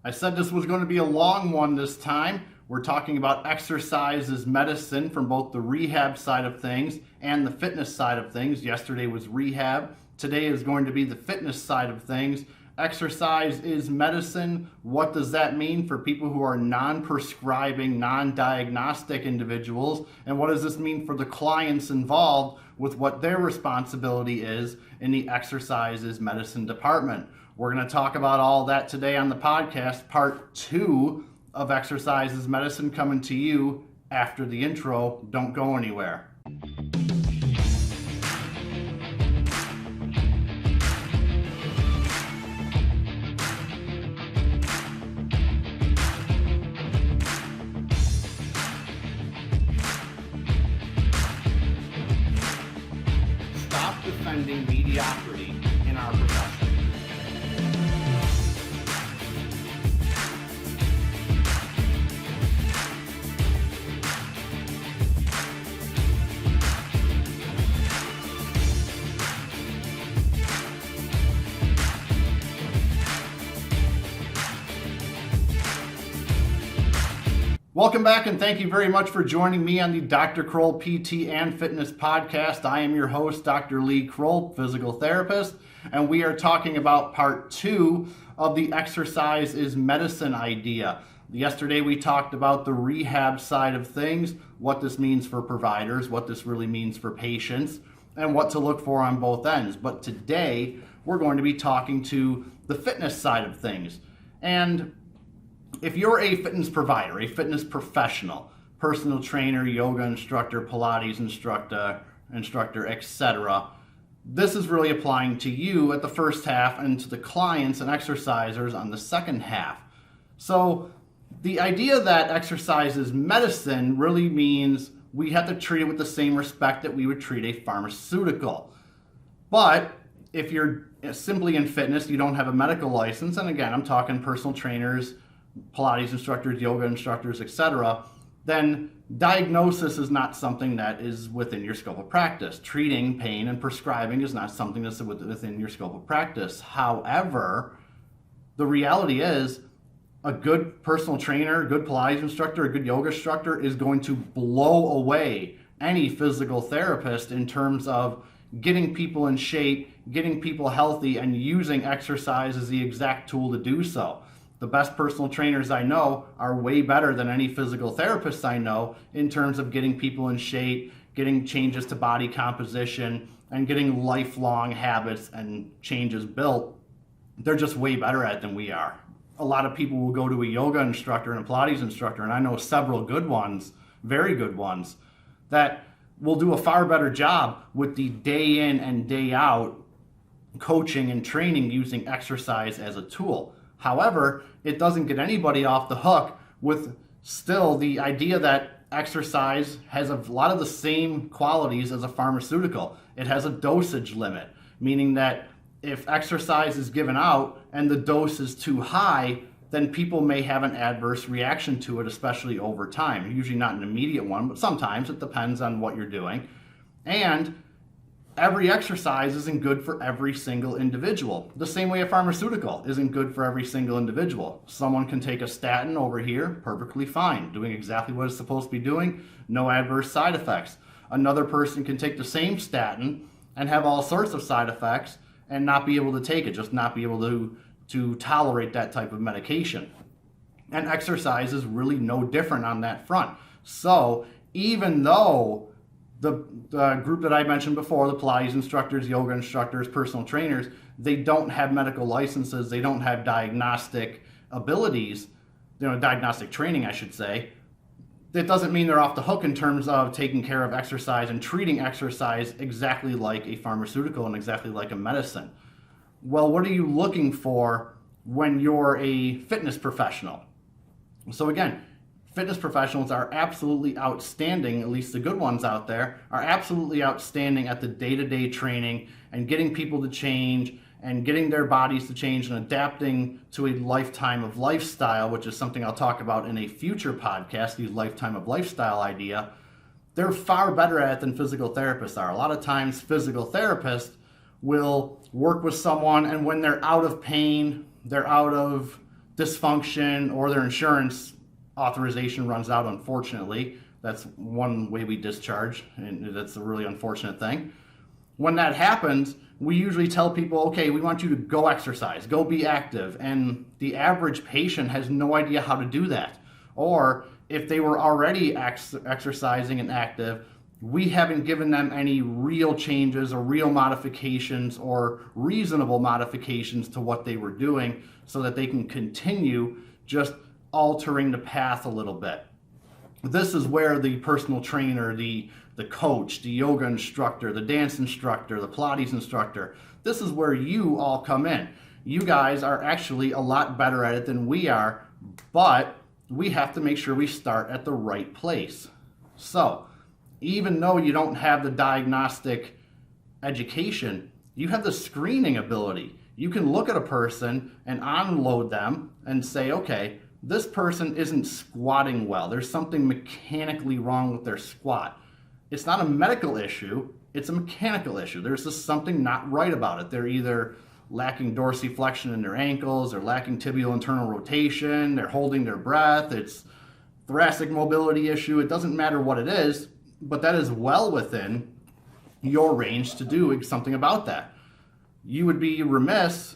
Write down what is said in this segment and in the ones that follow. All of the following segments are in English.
I said this was going to be a long one this time. We're talking about exercise as medicine from both the rehab side of things and the fitness side of things. Yesterday was rehab. Today is going to be the fitness side of things. Exercise is medicine. What does that mean for people who are non-prescribing, non-diagnostic individuals? And what does this mean for the clients involved with what their responsibility is in the exercise is medicine department? We're going to talk about all that today on the podcast, part 2 of Exercise is Medicine, coming to you after the intro. Don't go anywhere. Stop defending mediocrity in our profession. Welcome back, and thank you very much for joining me on the Dr. Krol PT and Fitness Podcast. I am your host, Dr. Lee Krol, physical therapist, and we are talking about part 2 of the exercise is medicine idea. Yesterday we talked about the rehab side of things, what this means for providers, what this really means for patients, and what to look for on both ends. But today we're going to be talking to the fitness side of things. And if you're a fitness provider, a fitness professional, personal trainer, yoga instructor, Pilates instructor, etc., this is really applying to you at the first half and to the clients and exercisers on the second half. So the idea that exercise is medicine really means we have to treat it with the same respect that we would treat a pharmaceutical. But if you're simply in fitness, you don't have a medical license, and again, I'm talking personal trainers, Pilates instructors, yoga instructors, etc., then diagnosis is not something that is within your scope of practice. Treating pain and prescribing is not something that's within your scope of practice. However, the reality is a good personal trainer, a good Pilates instructor, a good yoga instructor is going to blow away any physical therapist in terms of getting people in shape, getting people healthy, and using exercise as the exact tool to do so. The best personal trainers I know are way better than any physical therapists I know in terms of getting people in shape, getting changes to body composition, and getting lifelong habits and changes built. They're just way better at it than we are. A lot of people will go to a yoga instructor and a Pilates instructor, and I know several good ones, very good ones, that will do a far better job with the day in and day out coaching and training using exercise as a tool. However, it doesn't get anybody off the hook with still the idea that exercise has a lot of the same qualities as a pharmaceutical. It has a dosage limit, meaning that if exercise is given out and the dose is too high, then people may have an adverse reaction to it, especially over time. Usually not an immediate one, but sometimes it depends on what you're doing. And every exercise isn't good for every single individual. The same way a pharmaceutical isn't good for every single individual. Someone can take a statin over here, perfectly fine, doing exactly what it's supposed to be doing, no adverse side effects. Another person can take the same statin and have all sorts of side effects and not be able to take it, just not be able to tolerate that type of medication. And exercise is really no different on that front. So even though the group that I mentioned before, the Pilates instructors, yoga instructors, personal trainers, they don't have medical licenses, they don't have diagnostic abilities, diagnostic training, I should say. That doesn't mean they're off the hook in terms of taking care of exercise and treating exercise exactly like a pharmaceutical and exactly like a medicine. Well, what are you looking for when you're a fitness professional? So again, fitness professionals are absolutely outstanding, at least the good ones out there, are absolutely outstanding at the day-to-day training and getting people to change and getting their bodies to change and adapting to a lifetime of lifestyle, which is something I'll talk about in a future podcast, the lifetime of lifestyle idea. They're far better at it than physical therapists are. A lot of times physical therapists will work with someone, and when they're out of pain, they're out of dysfunction or their insurance authorization runs out, unfortunately. That's one way we discharge, and that's a really unfortunate thing. When that happens, we usually tell people, okay, we want you to go exercise, go be active. And the average patient has no idea how to do that. Or if they were already exercising and active, we haven't given them any real changes or real modifications or reasonable modifications to what they were doing so that they can continue just altering the path a little bit. This is where the personal trainer, the coach, the yoga instructor, the dance instructor, the Pilates instructor, this is where you all come in. You guys are actually a lot better at it than we are, but we have to make sure we start at the right place. So, even though you don't have the diagnostic education, you have the screening ability. You can look at a person and unload them and say, okay, this person isn't squatting well. There's something mechanically wrong with their squat. It's not a medical issue, it's a mechanical issue. There's just something not right about it. They're either lacking dorsiflexion in their ankles, they're lacking tibial internal rotation, they're holding their breath, it's thoracic mobility issue. It doesn't matter what it is, but that is well within your range to do something about that. You would be remiss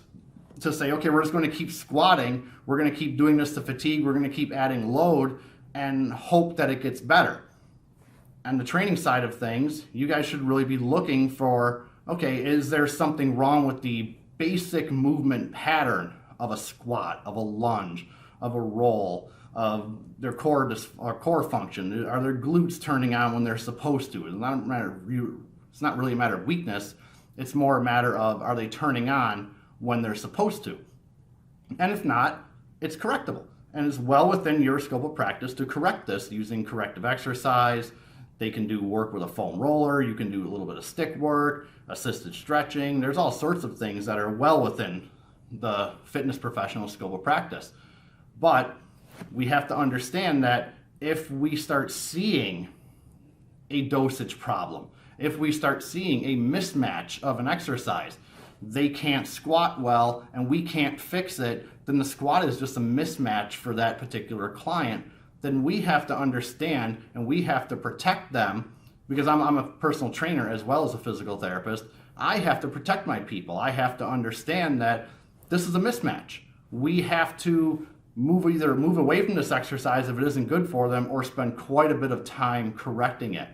to say, okay, we're just going to keep squatting, we're going to keep doing this to fatigue, we're going to keep adding load and hope that it gets better. On the training side of things, you guys should really be looking for, okay, is there something wrong with the basic movement pattern of a squat, of a lunge, of a roll, of their core function? Are their glutes turning on when they're supposed to? It's not really a matter of weakness. It's more a matter of, are they turning on when they're supposed to? And if not, it's correctable. And it's well within your scope of practice to correct this using corrective exercise. They can do work with a foam roller. You can do a little bit of stick work, assisted stretching. There's all sorts of things that are well within the fitness professional scope of practice. But we have to understand that if we start seeing a dosage problem, if we start seeing a mismatch of an exercise, they can't squat well and we can't fix it, then the squat is just a mismatch for that particular client. Then we have to understand and we have to protect them, because I'm a personal trainer as well as a physical therapist. I have to protect my people. I have to understand that this is a mismatch. We have to either move away from this exercise if it isn't good for them, or spend quite a bit of time correcting it.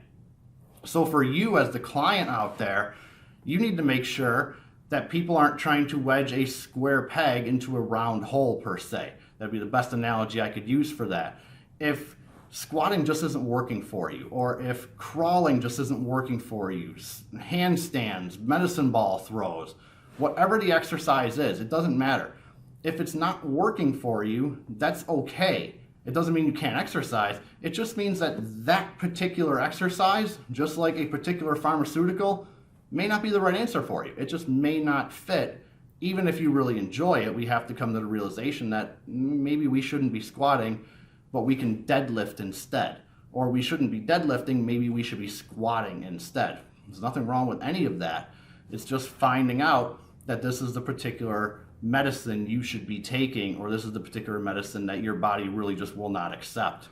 So for you as the client out there, you need to make sure that people aren't trying to wedge a square peg into a round hole per se. That'd be the best analogy I could use for that. If squatting just isn't working for you, or if crawling just isn't working for you, handstands, medicine ball throws, whatever the exercise is, it doesn't matter. If it's not working for you, that's okay. It doesn't mean you can't exercise. It just means that that particular exercise, just like a particular pharmaceutical, may not be the right answer for you. It just may not fit. Even if you really enjoy it, we have to come to the realization that maybe we shouldn't be squatting, but we can deadlift instead. Or we shouldn't be deadlifting, maybe we should be squatting instead. There's nothing wrong with any of that. It's just finding out that this is the particular medicine you should be taking, or this is the particular medicine that your body really just will not accept.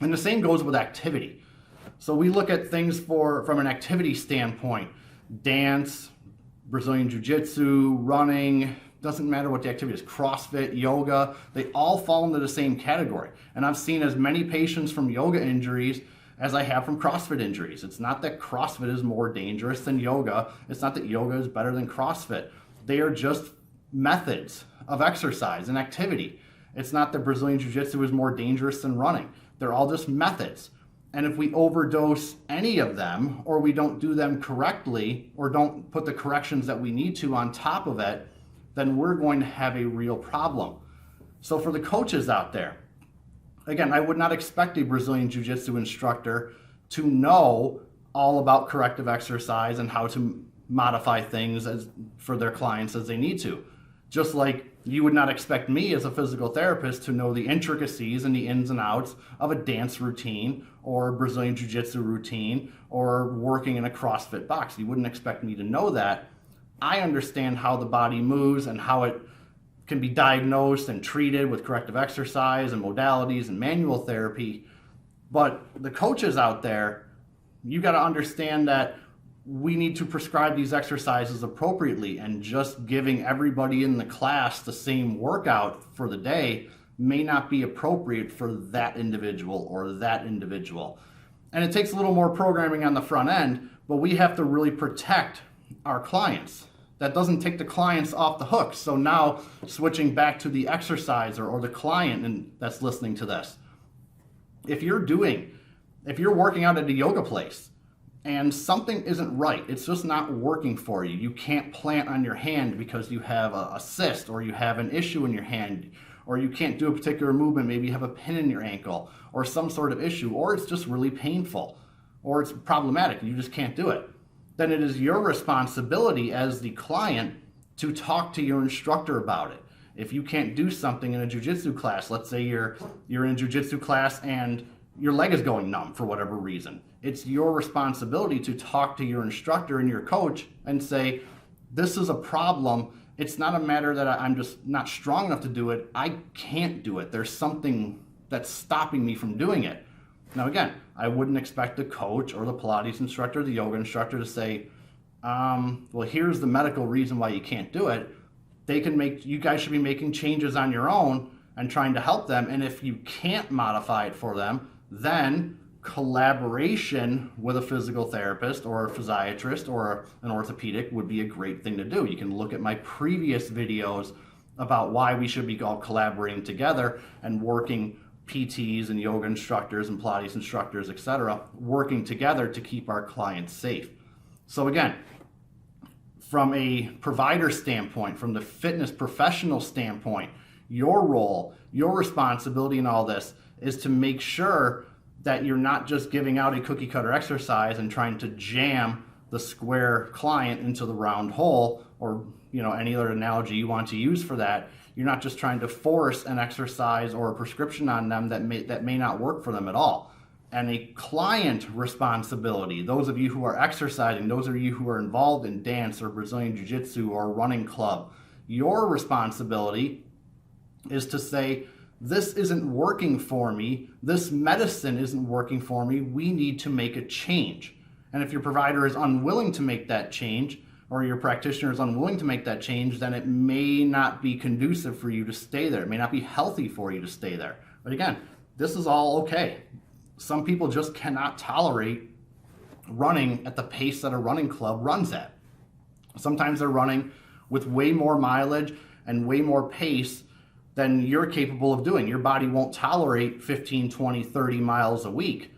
And the same goes with activity. So we look at things from an activity standpoint: dance, Brazilian Jiu-Jitsu, running, doesn't matter what the activity is, CrossFit, yoga, they all fall into the same category. And I've seen as many patients from yoga injuries as I have from CrossFit injuries. It's not that CrossFit is more dangerous than yoga. It's not that yoga is better than CrossFit. They are just methods of exercise and activity. It's not that Brazilian Jiu-Jitsu is more dangerous than running. They're all just methods. And if we overdose any of them, or we don't do them correctly, or don't put the corrections that we need to on top of it, then we're going to have a real problem. So for the coaches out there, again, I would not expect a Brazilian Jiu-Jitsu instructor to know all about corrective exercise and how to modify things for their clients as they need to. Just like you would not expect me as a physical therapist to know the intricacies and the ins and outs of a dance routine or a Brazilian Jiu-Jitsu routine or working in a CrossFit box. You wouldn't expect me to know that. I understand how the body moves and how it can be diagnosed and treated with corrective exercise and modalities and manual therapy. But the coaches out there, you got to understand that we need to prescribe these exercises appropriately, and just giving everybody in the class the same workout for the day may not be appropriate for that individual or that individual. And it takes a little more programming on the front end, but we have to really protect our clients. That doesn't take the clients off the hook. So now switching back to the exerciser or the client that's listening to this, if you're working out at a yoga place and something isn't right, it's just not working for you. You can't plant on your hand because you have a cyst, or you have an issue in your hand, or you can't do a particular movement, maybe you have a pin in your ankle or some sort of issue, or it's just really painful, or it's problematic, you just can't do it. Then it is your responsibility as the client to talk to your instructor about it. If you can't do something in a jiu-jitsu class, let's say you're in a jiu-jitsu class and your leg is going numb for whatever reason, it's your responsibility to talk to your instructor and your coach and say, this is a problem. It's not a matter that I'm just not strong enough to do it. I can't do it. There's something that's stopping me from doing it. Now again, I wouldn't expect the coach or the Pilates instructor, the yoga instructor to say, well, here's the medical reason why you can't do it. You guys should be making changes on your own and trying to help them. And if you can't modify it for them, then collaboration with a physical therapist or a physiatrist or an orthopedic would be a great thing to do. You can look at my previous videos about why we should be all collaborating together and working, PTs and yoga instructors and Pilates instructors, etc., working together to keep our clients safe. So again, from a provider standpoint, from the fitness professional standpoint, your role, your responsibility in all this is to make sure that you're not just giving out a cookie cutter exercise and trying to jam the square client into the round hole, or any other analogy you want to use for that. You're not just trying to force an exercise or a prescription on them that may not work for them at all. And a client responsibility, those of you who are exercising, those of you who are involved in dance or Brazilian Jiu-Jitsu or running club, your responsibility is to say, this isn't working for me, this medicine isn't working for me, we need to make a change. And if your provider is unwilling to make that change, or your practitioner is unwilling to make that change, then it may not be conducive for you to stay there. It may not be healthy for you to stay there. But again, this is all okay. Some people just cannot tolerate running at the pace that a running club runs at. Sometimes they're running with way more mileage and way more pace than you're capable of doing. Your body won't tolerate 15, 20, 30 miles a week.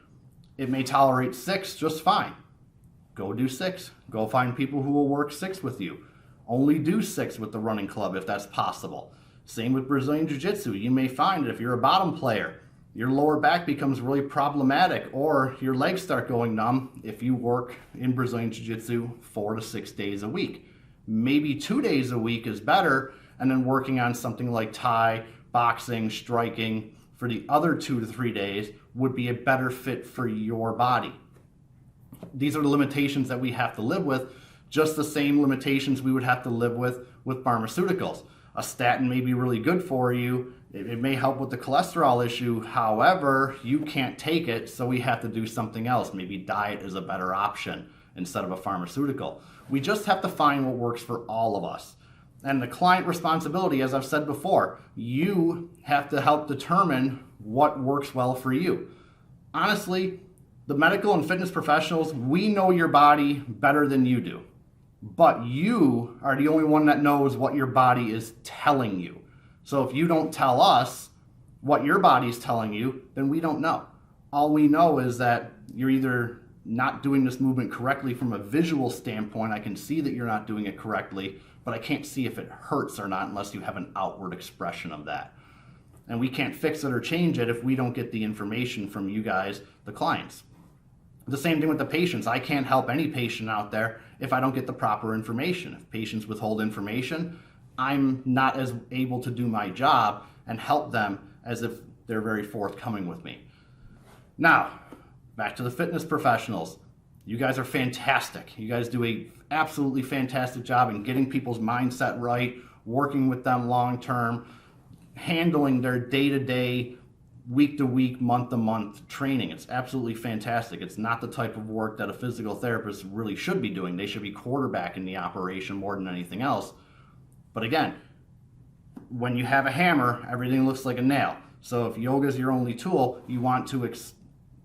It may tolerate 6 just fine. Go do 6. Go find people who will work 6 with you. Only do 6 with the running club if that's possible. Same with Brazilian Jiu-Jitsu. You may find that if you're a bottom player, your lower back becomes really problematic, or your legs start going numb if you work in Brazilian Jiu-Jitsu 4 to 6 days a week. Maybe 2 days a week is better, and then working on something like Thai, boxing, striking for the other 2 to 3 days would be a better fit for your body. These are the limitations that we have to live with, just the same limitations we would have to live with pharmaceuticals. A statin may be really good for you. It may help with the cholesterol issue. However, you can't take it, so we have to do something else. Maybe diet is a better option instead of a pharmaceutical. We just have to find what works for all of us. And the client responsibility, as I've said before, you have to help determine what works well for you. Honestly, the medical and fitness professionals, we know your body better than you do. But you are the only one that knows what your body is telling you. So if you don't tell us what your body is telling you, then we don't know. All we know is that you're either not doing this movement correctly from a visual standpoint. I can see that you're not doing it correctly, but I can't see if it hurts or not unless you have an outward expression of that. And we can't fix it or change it if we don't get the information from you guys, the clients. The same thing with the patients. I can't help any patient out there if I don't get the proper information. If patients withhold information, I'm not as able to do my job and help them as if they're very forthcoming with me. Now, back to the fitness professionals. You guys are fantastic. You guys do a absolutely fantastic job in getting people's mindset right, working with them long term, handling their day-to-day, week-to-week, month-to-month training. It's absolutely fantastic. It's not the type of work that a physical therapist really should be doing. They should be quarterbacking the operation more than anything else. But again, when you have a hammer, everything looks like a nail. So if yoga is your only tool, you want to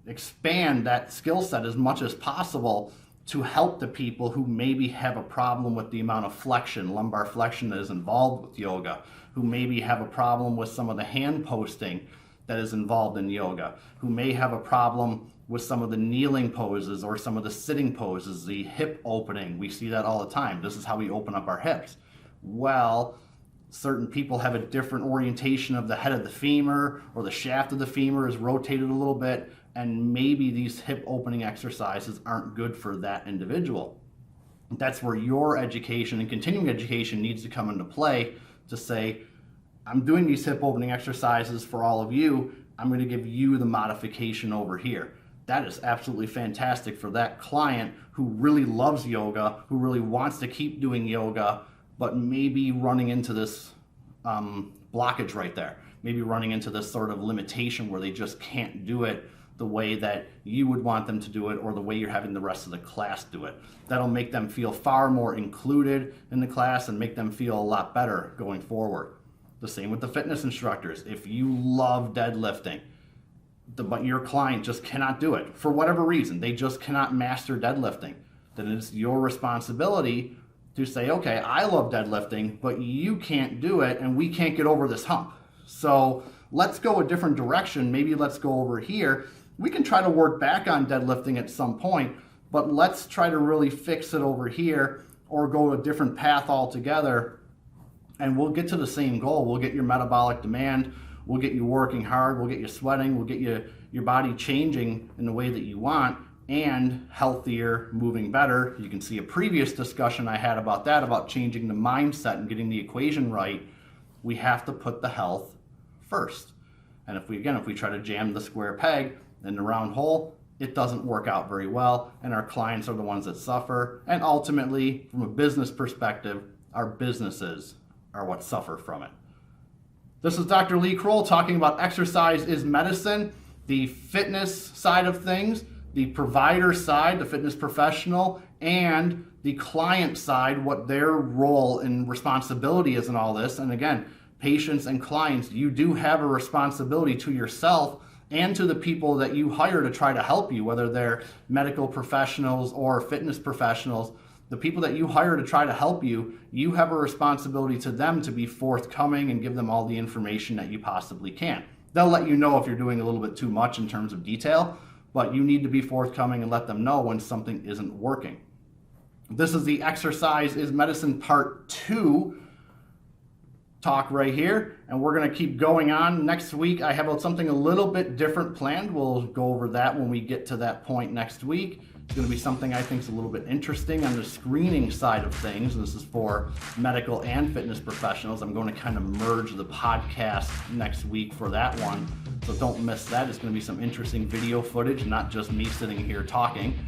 expand that skill set as much as possible to help the people who maybe have a problem with the amount of flexion, lumbar flexion that is involved with yoga, who maybe have a problem with some of the hand posting that is involved in yoga, who may have a problem with some of the kneeling poses or some of the sitting poses, the hip opening. We see that all the time. This is how we open up our hips. Well, certain people have a different orientation of the head of the femur, or the shaft of the femur is rotated a little bit, and maybe these hip opening exercises aren't good for that individual. That's where your education and continuing education needs to come into play to say, I'm doing these hip opening exercises for all of you. I'm going to give you the modification over here. That is absolutely fantastic for that client who really loves yoga, who really wants to keep doing yoga, but maybe running into this blockage right there. Maybe running into this sort of limitation where they just can't do it the way that you would want them to do it, or the way you're having the rest of the class do it. That'll make them feel far more included in the class and make them feel a lot better going forward. The same with the fitness instructors. If you love deadlifting, but your client just cannot do it for whatever reason, they just cannot master deadlifting, then it's your responsibility to say, okay, I love deadlifting, but you can't do it and we can't get over this hump. So let's go a different direction. Maybe let's go over here. We can try to work back on deadlifting at some point, but let's try to really fix it over here, or go a different path altogether, and we'll get to the same goal. We'll get your metabolic demand, we'll get you working hard, we'll get you sweating, we'll get your body changing in the way that you want, and healthier, moving better. You can see a previous discussion I had about that, about changing the mindset and getting the equation right. We have to put the health first. And if we try to jam the square peg in the round hole, it doesn't work out very well, and our clients are the ones that suffer. And ultimately, from a business perspective, our businesses are what suffer from it. This is Dr. Lee Krol talking about exercise is medicine, the fitness side of things, the provider side, the fitness professional, and the client side, what their role and responsibility is in all this. And again, patients and clients, you do have a responsibility to yourself and to the people that you hire to try to help you, whether they're medical professionals or fitness professionals. The people that you hire to try to help you, you have a responsibility to them to be forthcoming and give them all the information that you possibly can. They'll let you know if you're doing a little bit too much in terms of detail, but you need to be forthcoming and let them know when something isn't working. This is the Exercise is Medicine Part 2 talk right here, and we're going to keep going on. Next week I have something a little bit different planned. We'll go over that when we get to that point next week. It's going to be something I think is a little bit interesting on the screening side of things. This is for medical and fitness professionals. I'm going to kind of merge the podcast next week for that one, so don't miss that. It's going to be some interesting video footage, not just me sitting here talking.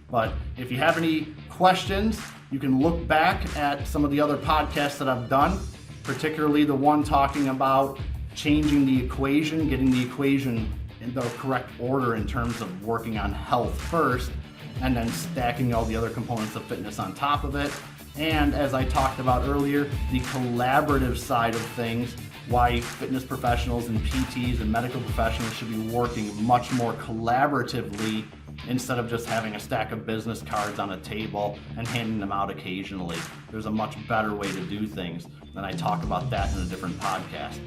But if you have any questions, you can look back at some of the other podcasts that I've done, particularly the one talking about changing the equation, getting the equation in the correct order in terms of working on health first, and then stacking all the other components of fitness on top of it. And as I talked about earlier, the collaborative side of things, why fitness professionals and PTs and medical professionals should be working much more collaboratively instead of just having a stack of business cards on a table and handing them out occasionally. There's a much better way to do things, and I talk about that in a different podcast.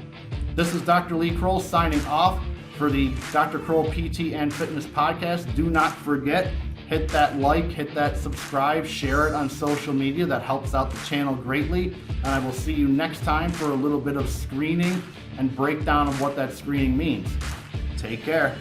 This is Dr. Lee Krol signing off for the Dr. Krol PT and Fitness Podcast. Do not forget, hit that like, hit that subscribe, share it on social media. That helps out the channel greatly. And I will see you next time for a little bit of screening and breakdown of what that screening means. Take care.